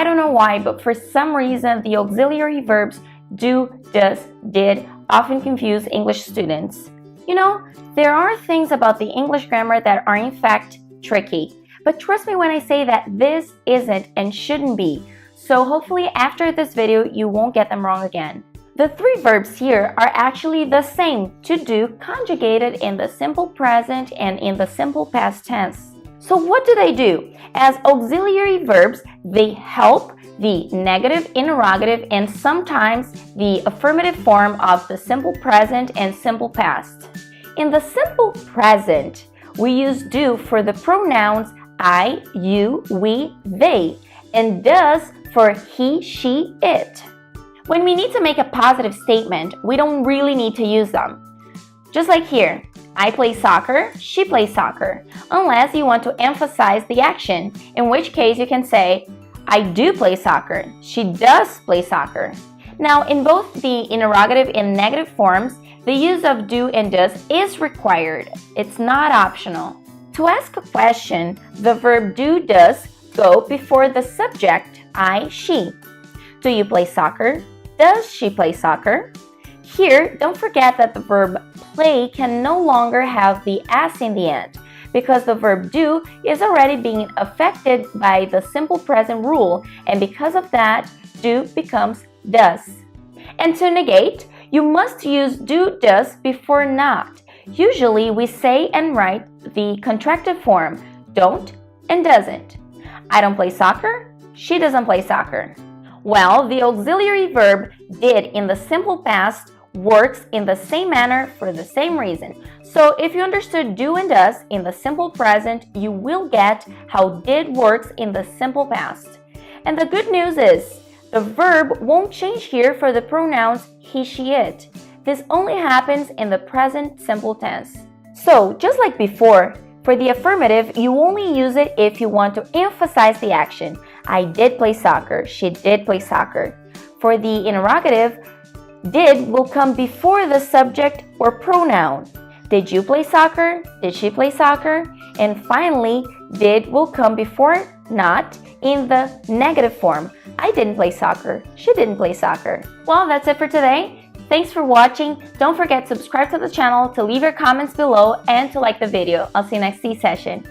I don't know why, but for some reason, the auxiliary verbs do, does, did often confuse English students. You know, there are things about the English grammar that are in fact tricky. But trust me when I say that this isn't and shouldn't be. So hopefully after this video, you won't get them wrong again. The three verbs here are actually the same, to do, conjugated in the simple present and in the simple past tense. So what do they do? As auxiliary verbs, they help the negative, interrogative, and sometimes the affirmative form of the simple present and simple past. In the simple present, we use do for the pronouns I, you, we, they, and does for he, she, it. When we need to make a positive statement, we don't really need to use them. Just like here, I play soccer, she plays soccer, unless you want to emphasize the action, in which case you can say, I do play soccer, she does play soccer. Now, in both the interrogative and negative forms, the use of do and does is required. It's not optional. To ask a question, the verb do, does go before the subject, I, she. Do you play soccer? Does she play soccer? Here, don't forget that the verb play can no longer have the s in the end, because the verb do is already being affected by the simple present rule, and because of that, do becomes does. And to negate, you must use do, does before not. Usually, we say and write the contractive form, don't and doesn't. I don't play soccer, she doesn't play soccer. Well, the auxiliary verb did in the simple past works in the same manner for the same reason. So if you understood do and does in the simple present, you will get how did works in the simple past. And the good news is, the verb won't change here for the pronouns he, she, it. This only happens in the present simple tense. So, just like before, for the affirmative, you only use it if you want to emphasize the action. I did play soccer, she did play soccer. For the interrogative, did will come before the subject or pronoun. Did you play soccer? Did she play soccer? And finally, did will come before not in the negative form. I didn't play soccer, she didn't play soccer. Well, that's it for today. Thanks for watching. Don't forget to subscribe to the channel, to leave your comments below, and to like the video. I'll see you next C session.